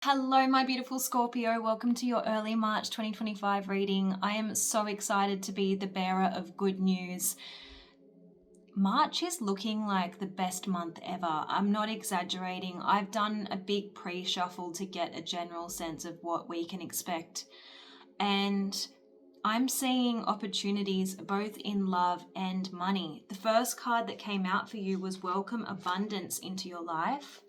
Hello, my beautiful Scorpio. Welcome to your early March 2025 reading. I am so excited to be the bearer of good news. March is looking like the best month ever. I'm not exaggerating. I've done a big pre-shuffle to get a general sense of what we can expect. And I'm seeing opportunities both in love and money. The first card that came out for you was Welcome Abundance into your life.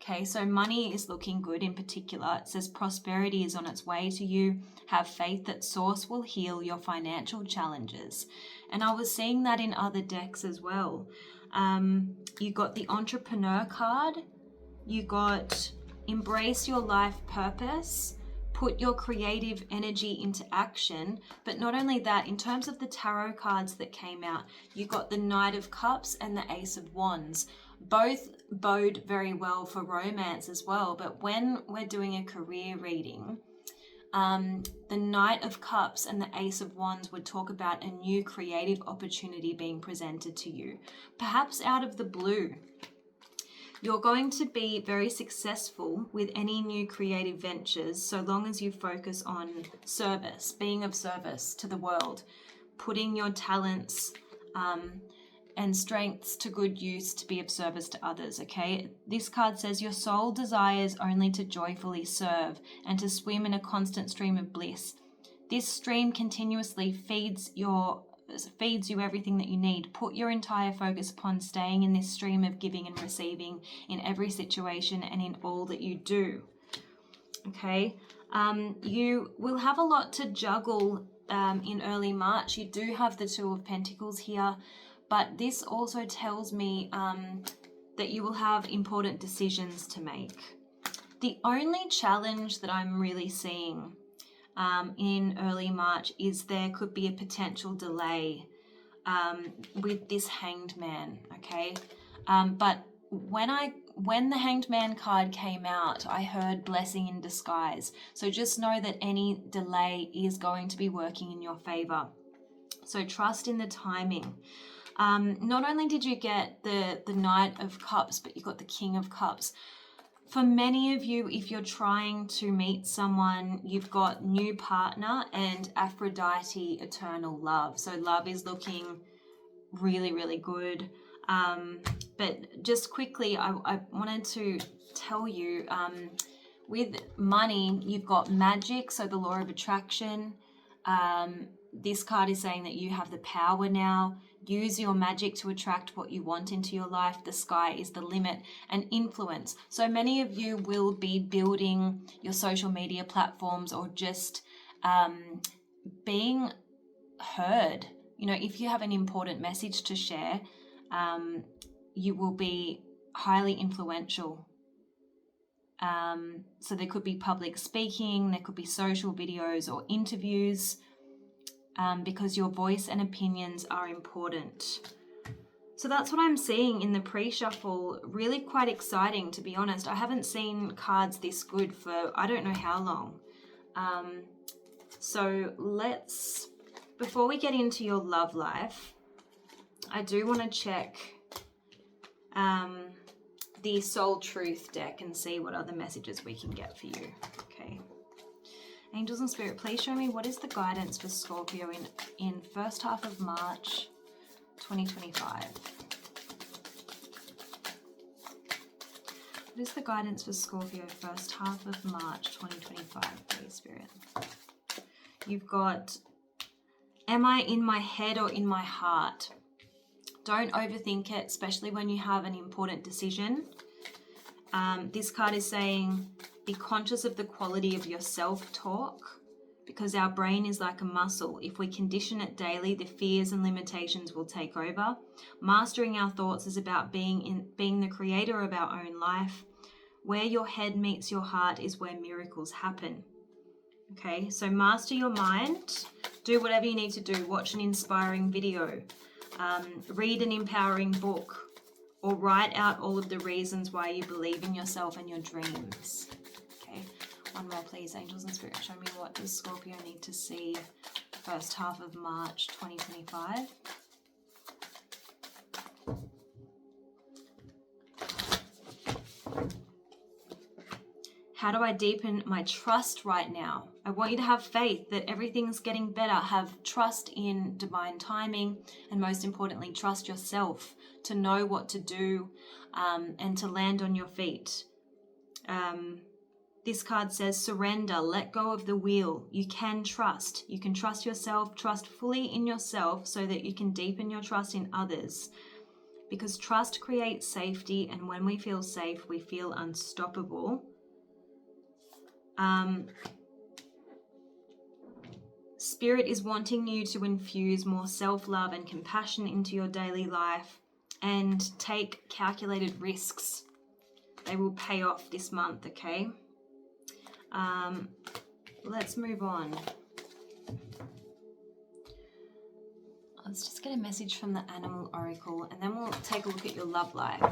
Okay, so money is looking good in particular. It says prosperity is on its way to you. Have faith that Source will heal your financial challenges. And I was seeing that in other decks as well. You got the Entrepreneur card. You got Embrace your life purpose. Put your creative energy into action. But not only that, in terms of the tarot cards that came out, you got the Knight of Cups and the Ace of Wands. Both bode very well for romance as well, but when we're doing a career reading, the Knight of Cups and the Ace of Wands would talk about a new creative opportunity being presented to you, perhaps out of the blue. You're going to be very successful with any new creative ventures so long as you focus on service, being of service to the world, putting your talents and strengths to good use to be of service to others, okay? This card says your soul desires only to joyfully serve and to swim in a constant stream of bliss. This stream continuously feeds you everything that you need. Put your entire focus upon staying in this stream of giving and receiving in every situation and in all that you do, okay? You will have a lot to juggle in early March. You do have the Two of Pentacles here, but this also tells me that you will have important decisions to make. The only challenge that I'm really seeing in early March is there could be a potential delay with this Hanged Man, okay? But when the Hanged Man card came out, I heard blessing in disguise. So just know that any delay is going to be working in your favor. So trust in the timing. Not only did you get the Knight of Cups, but you got the King of Cups. For many of you, if you're trying to meet someone, you've got new partner and Aphrodite, eternal love. So love is looking really, really good. But just quickly, I wanted to tell you, with money, you've got magic, so the law of attraction. This card is saying that you have the power now. Use your magic to attract what you want into your life. The sky is the limit. And influence. So many of you will be building your social media platforms or just being heard. You know, if you have an important message to share, you will be highly influential. So there could be public speaking, there could be social videos or interviews. Because your voice and opinions are important. So that's what I'm seeing in the pre-shuffle. Really quite exciting, to be honest. I haven't seen cards this good for I don't know how long. So before we get into your love life, I do want to check the Soul Truth deck and see what other messages we can get for you. Okay. Angels and Spirit, please show me what is the guidance for Scorpio in first half of March 2025. What is the guidance for Scorpio first half of March 2025, please, Spirit? You've got, am I in my head or in my heart? Don't overthink it, especially when you have an important decision. This card is saying, be conscious of the quality of your self-talk because our brain is like a muscle. If we condition it daily, the fears and limitations will take over. Mastering our thoughts is about being the creator of our own life. Where your head meets your heart is where miracles happen. Okay, so master your mind. Do whatever you need to do. Watch an inspiring video. Read an empowering book. Or write out all of the reasons why you believe in yourself and your dreams. Okay, one more please, Angels and Spirit. Show me what does Scorpio need to see first half of March 2025. How do I deepen my trust right now? I want you to have faith that everything's getting better. Have trust in divine timing, and most importantly, trust yourself to know what to do and to land on your feet. This card says surrender, let go of the wheel. You can trust. You can trust yourself, trust fully in yourself so that you can deepen your trust in others. Because trust creates safety, and when we feel safe, we feel unstoppable. Spirit is wanting you to infuse more self-love and compassion into your daily life and take calculated risks. They will pay off this month, okay? Let's move on. Let's just get a message from the Animal Oracle, and then we'll take a look at your love life.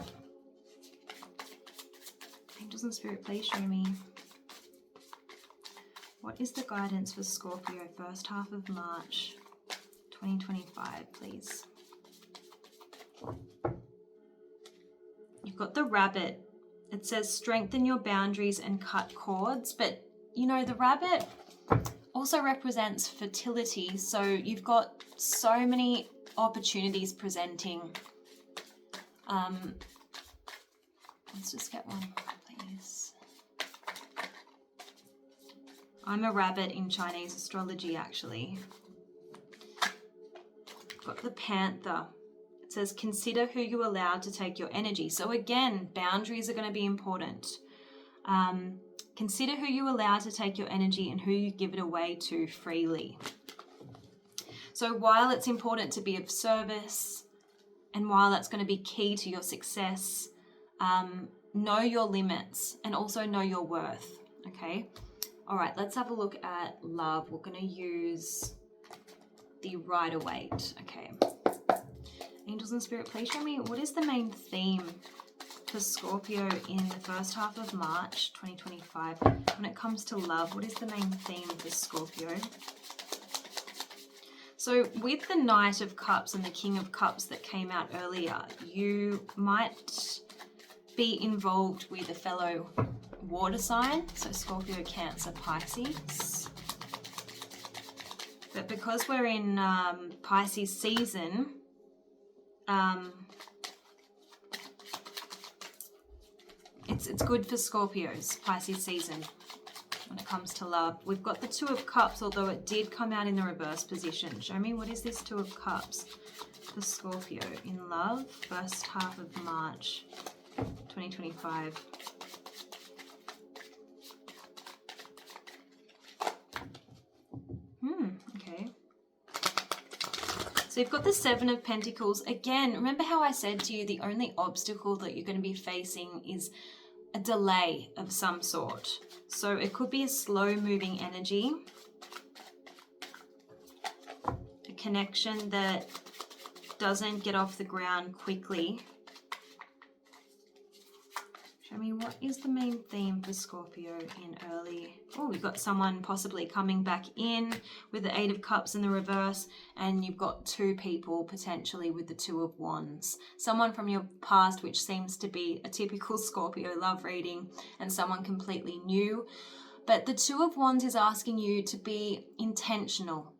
Angels and Spirit, please show me. What is the guidance for Scorpio first half of March 2025, please? You've got the rabbit. It says strengthen your boundaries and cut cords, but you know, the rabbit also represents fertility, so you've got so many opportunities presenting. Let's just get one, please. I'm a rabbit in Chinese astrology, actually. Got the panther. It says consider who you allow to take your energy. So again, boundaries are going to be important. Consider who you allow to take your energy and who you give it away to freely. So while it's important to be of service, and while that's going to be key to your success, know your limits and also know your worth, okay? All right, let's have a look at love. We're going to use the Rider-Waite, okay? Angels and Spirit, please show me what is the main theme for Scorpio in the first half of March 2025. When it comes to love, what is the main theme for Scorpio? So with the Knight of Cups and the King of Cups that came out earlier, you might be involved with a fellow water sign, so Scorpio, Cancer, Pisces. But because we're in Pisces season, it's good for Scorpios, Pisces season, when it comes to love. We've got the Two of Cups, although it did come out in the reverse position. Show me, what is this Two of Cups for Scorpio in love, first half of March 2025. Okay. So you've got the Seven of Pentacles. Again, remember how I said to you the only obstacle that you're going to be facing is a delay of some sort. So it could be a slow-moving energy, a connection that doesn't get off the ground quickly. Show me, what is the main theme for Scorpio in early... Oh, you've got someone possibly coming back in with the Eight of Cups in the reverse, and you've got two people potentially with the Two of Wands. Someone from your past, which seems to be a typical Scorpio love reading, and someone completely new. But the Two of Wands is asking you to be intentional.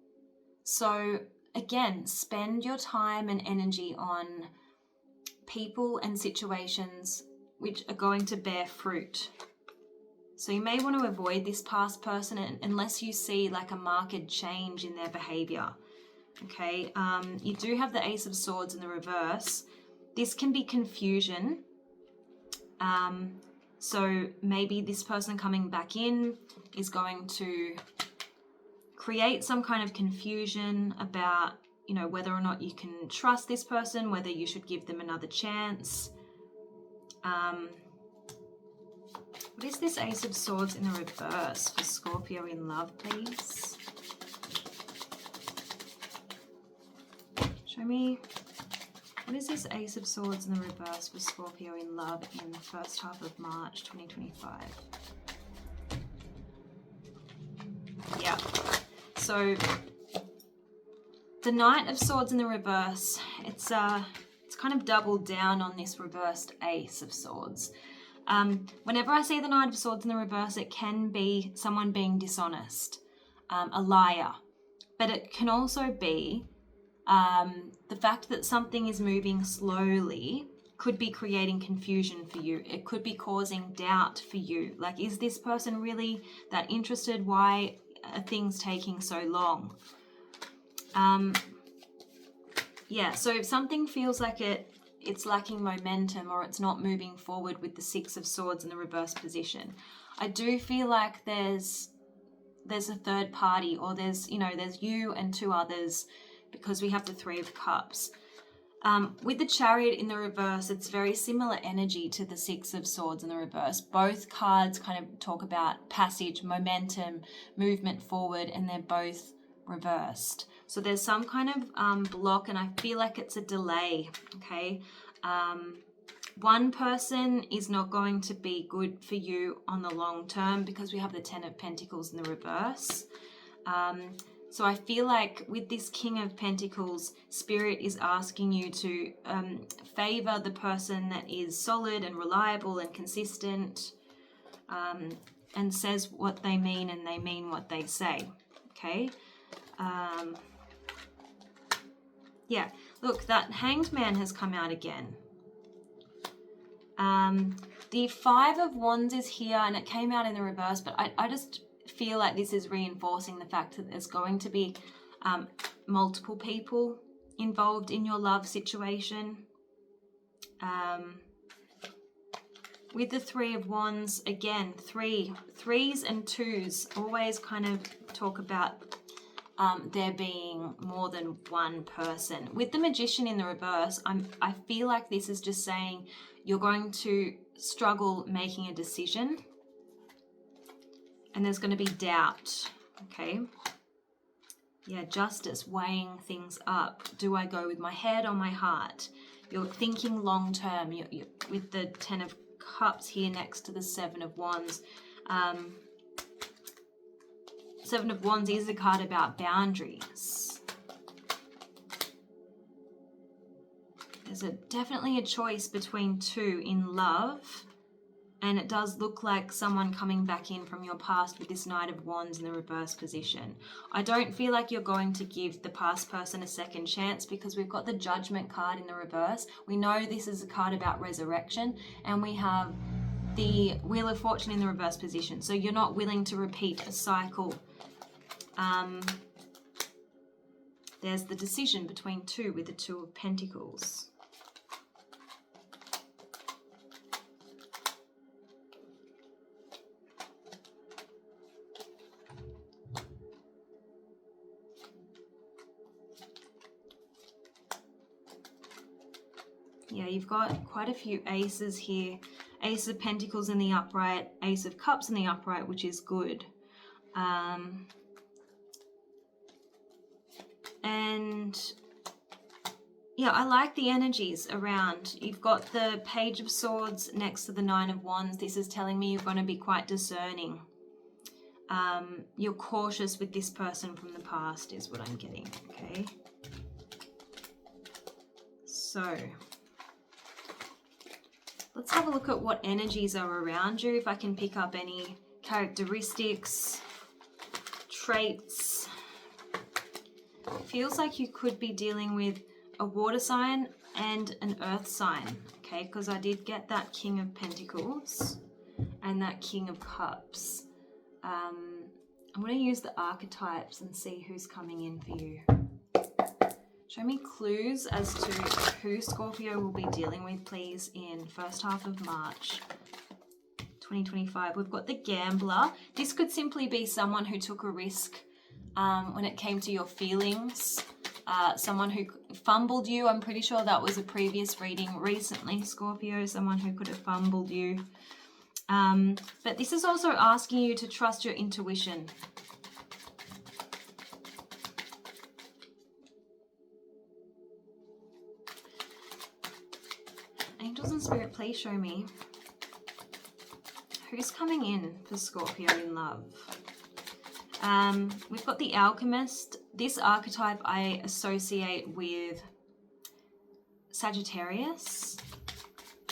So again, spend your time and energy on people and situations which are going to bear fruit. So you may want to avoid this past person unless you see like a marked change in their behavior. Okay, you do have the Ace of Swords in the reverse. This can be confusion. So maybe this person coming back in is going to create some kind of confusion about, you know, whether or not you can trust this person, whether you should give them another chance. What is this Ace of Swords in the reverse for Scorpio in love, please? Show me, what is this Ace of Swords in the reverse for Scorpio in love in the first half of March 2025? Yeah, so the Knight of Swords in the reverse, it's kind of doubled down on this reversed Ace of Swords. Whenever I see the Knight of Swords in the reverse, it can be someone being dishonest, a liar. But it can also be the fact that something is moving slowly could be creating confusion for you. It could be causing doubt for you. Like, is this person really that interested? Why are things taking so long? Yeah, so if something feels like it's lacking momentum or it's not moving forward with the Six of Swords in the reverse position, I do feel like there's a third party, or there's you and two others, because we have the Three of Cups. With the Chariot in the reverse, it's very similar energy to the Six of Swords in the reverse. Both cards kind of talk about passage, momentum, movement forward, and they're both reversed. So there's some kind of block, and I feel like it's a delay, okay? One person is not going to be good for you on the long term because we have the Ten of Pentacles in the reverse. So I feel like with this King of Pentacles, Spirit is asking you to favor the person that is solid and reliable and consistent, and says what they mean and they mean what they say, okay? Yeah, look, that Hanged Man has come out again. The Five of Wands is here, and it came out in the reverse, but I just feel like this is reinforcing the fact that there's going to be multiple people involved in your love situation. With the Three of Wands, again, threes and twos always kind of talk about there being more than one person. With the Magician in the reverse, I feel like this is just saying you're going to struggle making a decision, and there's going to be doubt, okay? Yeah, Justice, weighing things up. Do I go with my head or my heart? You're thinking long term. You with the Ten of Cups here next to the Seven of Wands. Seven of Wands is a card about boundaries. There's definitely a choice between two in love, and it does look like someone coming back in from your past with this Knight of Wands in the reverse position. I don't feel like you're going to give the past person a second chance because we've got the Judgment card in the reverse. We know this is a card about resurrection, and we have the Wheel of Fortune in the reverse position. So you're not willing to repeat a cycle. There's the decision between two with the Two of Pentacles. Yeah, you've got quite a few aces here. Ace of Pentacles in the upright, Ace of Cups in the upright, which is good. And yeah, I like the energies around. You've got the Page of Swords next to the Nine of Wands. This is telling me you're going to be quite discerning. You're cautious with this person from the past is what I'm getting, okay? So let's have a look at what energies are around you, if I can pick up any characteristics, traits. It feels like you could be dealing with a water sign and an earth sign, okay? Because I did get that King of Pentacles and that King of Cups. I'm going to use the archetypes and see who's coming in for you. Show me clues as to who Scorpio will be dealing with, please, in first half of March 2025. We've got the Gambler. This could simply be someone who took a risk when it came to your feelings. Someone who fumbled you. I'm pretty sure that was a previous reading recently, Scorpio. Someone who could have fumbled you. But this is also asking you to trust your intuition. Angels and Spirit, please show me who's coming in for Scorpio in love. We've got the Alchemist. This archetype I associate with Sagittarius.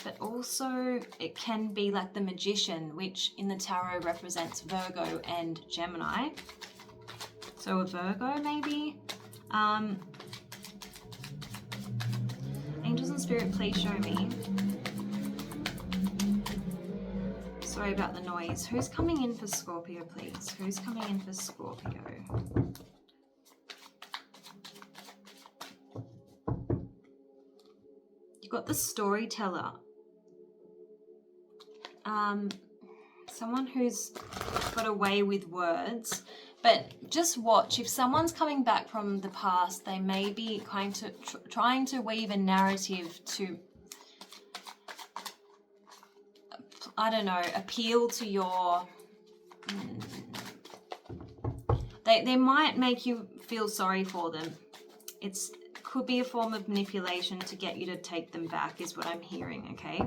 but also it can be like the Magician, which in the tarot represents Virgo and Gemini. So a Virgo maybe. Angels and Spirit, please show me. Sorry about the noise. Who's coming in for Scorpio, please? Who's coming in for Scorpio? You've got the storyteller. Someone who's got a way with words. But just watch, if someone's coming back from the past, they may be trying to weave a narrative to, I don't know, appeal to your... They might make you feel sorry for them. It could be a form of manipulation to get you to take them back, is what I'm hearing, okay?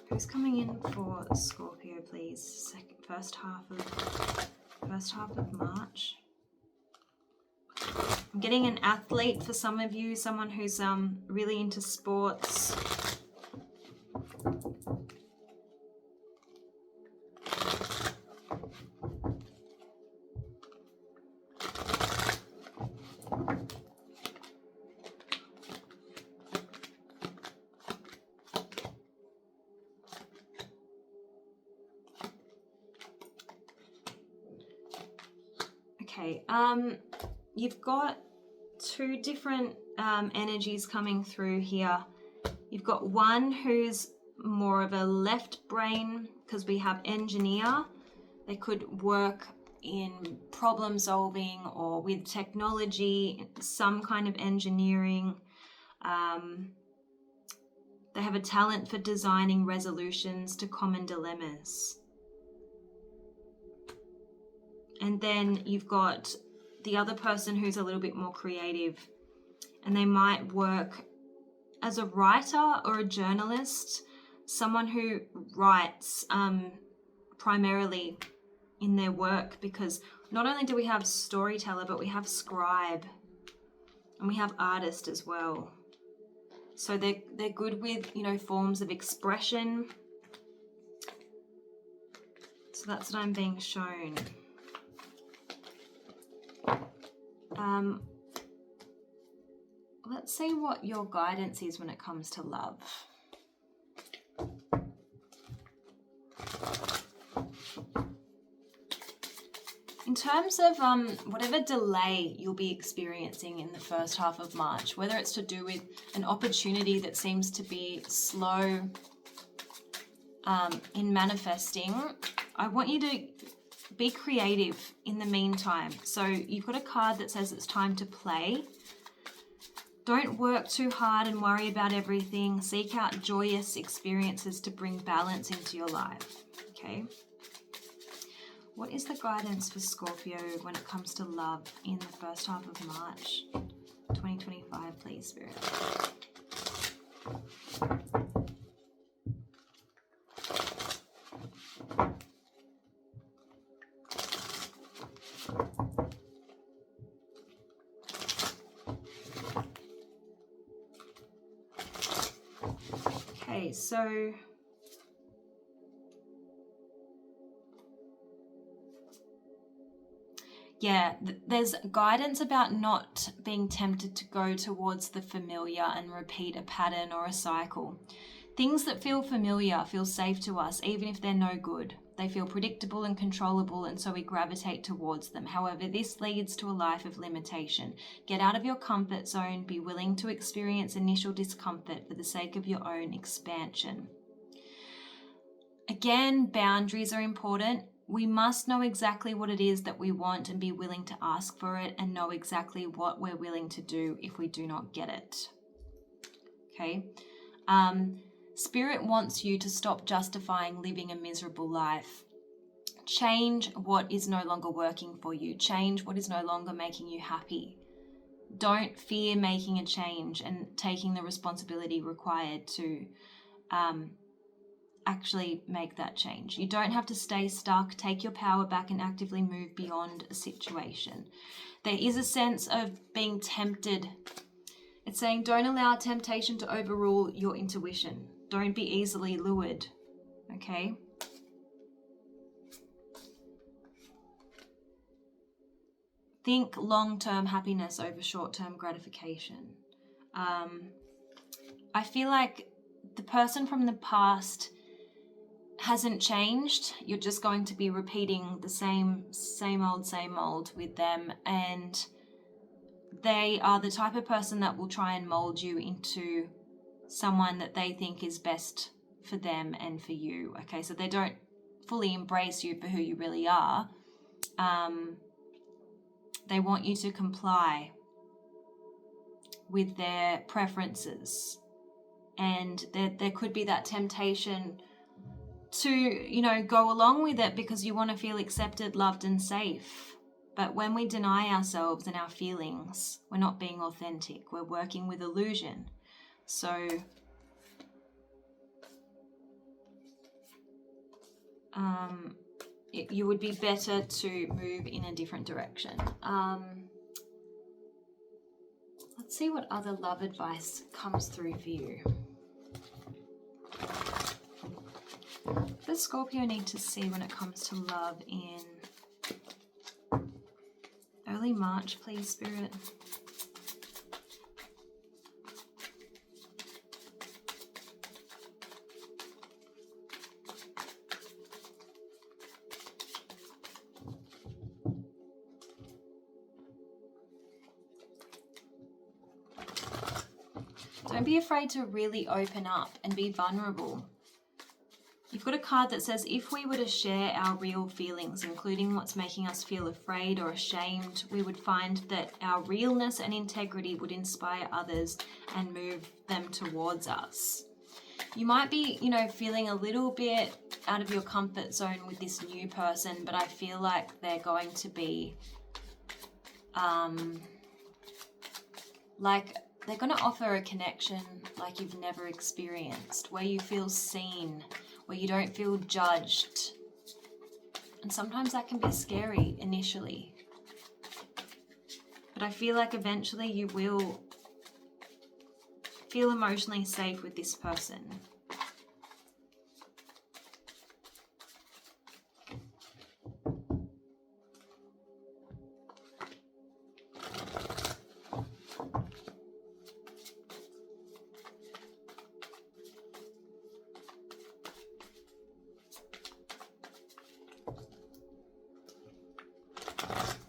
Who's coming in for Scorpio, please? First half of March. I'm getting an athlete for some of you, someone who's really into sports. Okay, you've got two different energies coming through here. You've got one who's more of a left brain, because we have engineer. They could work in problem solving or with technology, some kind of engineering. They have a talent for designing resolutions to common dilemmas. And then you've got the other person who's a little bit more creative, and they might work as a writer or a journalist, someone who writes primarily in their work, because not only do we have storyteller, but we have scribe and we have artist as well. So they're good with, you know, forms of expression. So that's what I'm being shown. Let's see what your guidance is when it comes to love. In terms of whatever delay you'll be experiencing in the first half of March, whether it's to do with an opportunity that seems to be slow in manifesting, I want you to be creative in the meantime. So you've got a card that says it's time to play. Don't work too hard and worry about everything. Seek out joyous experiences to bring balance into your life. Okay. What is the guidance for Scorpio when it comes to love in the first half of March 2025, please, Spirit? Okay, so yeah, there's guidance about not being tempted to go towards the familiar and repeat a pattern or a cycle. Things that feel familiar feel safe to us, even if they're no good. They feel predictable and controllable, and so we gravitate towards them. However, this leads to a life of limitation. Get out of your comfort zone. Be willing to experience initial discomfort for the sake of your own expansion. Again, boundaries are important. We must know exactly what it is that we want and be willing to ask for it, and know exactly what we're willing to do if we do not get it. Okay? Spirit wants you to stop justifying living a miserable life. Change what is no longer working for you. Change what is no longer making you happy. Don't fear making a change and taking the responsibility required to actually make that change. You don't have to stay stuck. Take your power back and actively move beyond a situation. There is a sense of being tempted It's saying don't allow temptation to overrule your intuition. Don't be easily lured, okay? Think long-term happiness over short-term gratification. I feel like the person from the past hasn't changed. You're just going to be repeating the same old with them, and they are the type of person that will try and mold you into someone that they think is best for them and for you. Okay, so they don't fully embrace you for who you really are. They want you to comply with their preferences, and there could be that temptation to, you know, go along with it because you want to feel accepted, loved, and safe. But when we deny ourselves and our feelings, we're not being authentic. We're working with illusion. So you would be better to move in a different direction. Let's see what other love advice comes through for you. What does Scorpio need to see when it comes to love in early March, please, Spirit? Don't be afraid to really open up and be vulnerable. You've got a card that says, if we were to share our real feelings, including what's making us feel afraid or ashamed, we would find that our realness and integrity would inspire others and move them towards us. You might be, you know, feeling a little bit out of your comfort zone with this new person, but I feel like they're going to be, they're going to offer a connection like you've never experienced, where you feel seen, where you don't feel judged. And sometimes that can be scary initially. But I feel like eventually you will feel emotionally safe with this person.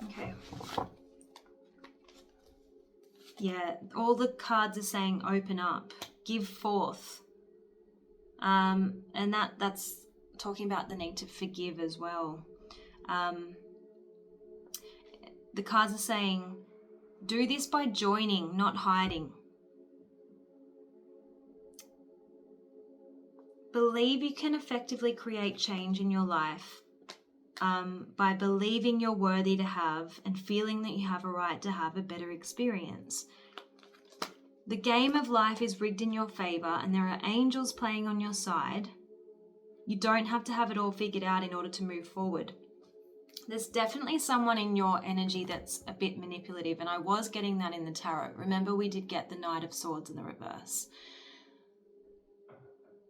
Okay. Yeah, all the cards are saying open up, give forth. And that's talking about the need to forgive as well. The cards are saying do this by joining, not hiding. Believe you can effectively create change in your life by believing you're worthy to have and feeling that you have a right to have a better experience. The game of life is rigged in your favor and there are angels playing on your side. You don't have to have it all figured out in order to move forward. There's definitely someone in your energy that's a bit manipulative, and I was getting that in the tarot. Remember, we did get the Knight of Swords in the reverse.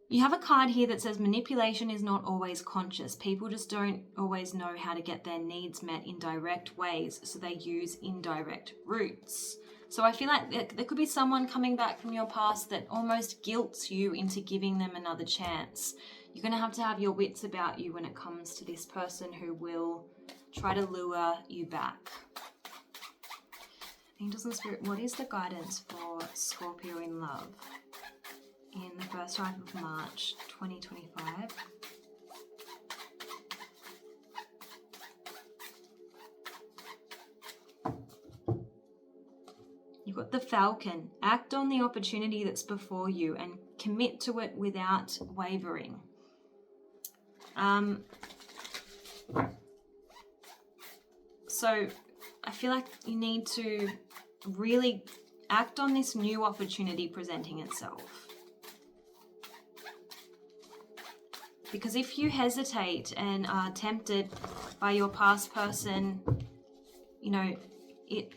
You have a card here that says manipulation is not always conscious. People just don't always know how to get their needs met in direct ways, so they use indirect routes. So I feel like there could be someone coming back from your past that almost guilts you into giving them another chance. You're going to have your wits about you when it comes to this person who will try to lure you back. Angels and Spirit, what is the guidance for Scorpio in love in the first half of March 2025? You've got the Falcon. Act on the opportunity that's before you and commit to it without wavering. So I feel like you need to really act on this new opportunity presenting itself. Because if you hesitate and are tempted by your past person, you know,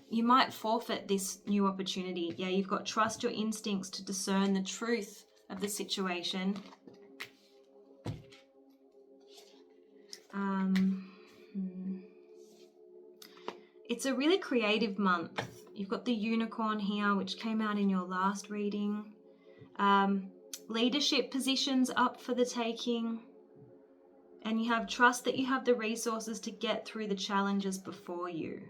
you might forfeit this new opportunity. Yeah, you've got trust your instincts to discern the truth of the situation. It's a really creative month. You've got the unicorn here, which came out in your last reading. Leadership positions up for the taking. And you have trust that you have the resources to get through the challenges before you.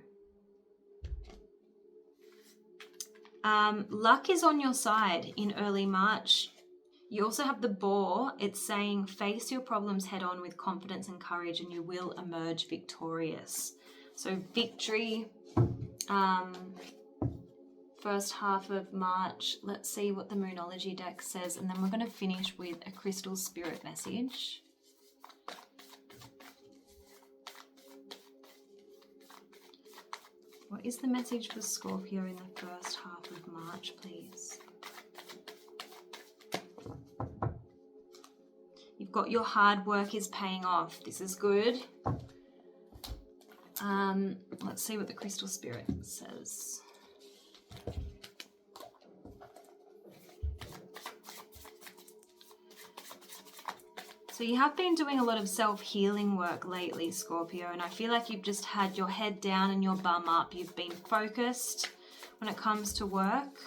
Luck is on your side in early March. You also have the boar. It's saying face your problems head on with confidence and courage and you will emerge victorious. So victory, first half of March. Let's see what the Moonology deck says, and then we're going to finish with a crystal spirit message. What is the message for Scorpio in the first half of March, please? You've got your hard work is paying off. This is good. Let's see what the crystal spirit says. So you have been doing a lot of self-healing work lately, Scorpio, and I feel like you've just had your head down and your bum up. You've been focused when it comes to work.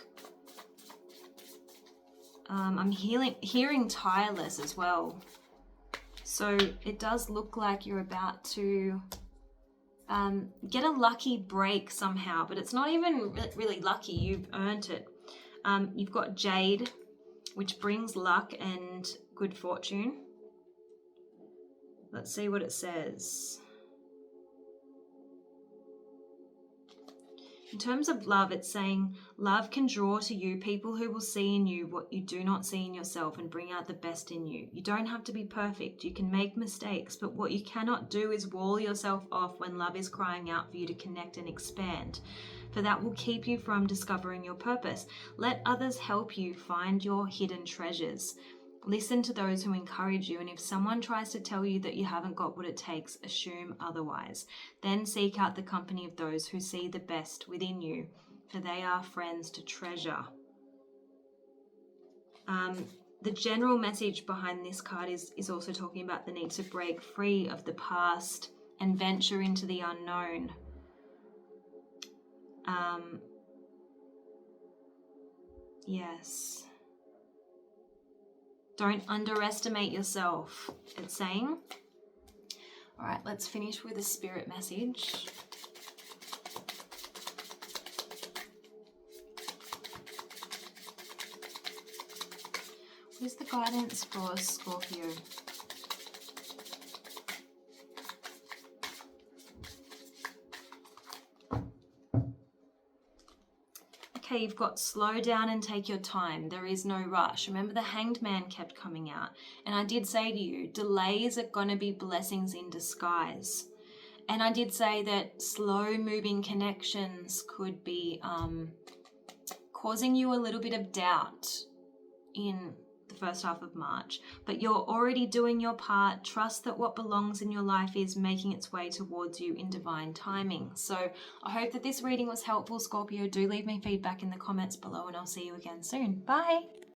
I'm hearing tireless as well. So it does look like you're about to get a lucky break somehow, but it's not even really lucky. You've earned it. You've got Jade, which brings luck and good fortune. Let's see what it says. In terms of love, it's saying love can draw to you people who will see in you what you do not see in yourself and bring out the best in you. You don't have to be perfect. You can make mistakes, but what you cannot do is wall yourself off when love is crying out for you to connect and expand, for that will keep you from discovering your purpose. Let others help you find your hidden treasures. Listen to those who encourage you, and if someone tries to tell you that you haven't got what it takes, assume otherwise. Then seek out the company of those who see the best within you, for they are friends to treasure. The general message behind this card is also talking about the need to break free of the past and venture into the unknown. Yes. Don't underestimate yourself, it's saying. All right, let's finish with a spirit message. What is the guidance for Scorpio? Okay, you've got slow down and take your time. There is no rush. Remember, the Hanged Man kept coming out. And I did say to you, delays are going to be blessings in disguise. And I did say that slow moving connections could be causing you a little bit of doubt in the first half of March, but you're already doing your part. Trust that what belongs in your life is making its way towards you in divine timing. So I hope that this reading was helpful, Scorpio. Do leave me feedback in the comments below, and I'll see you again soon. Bye.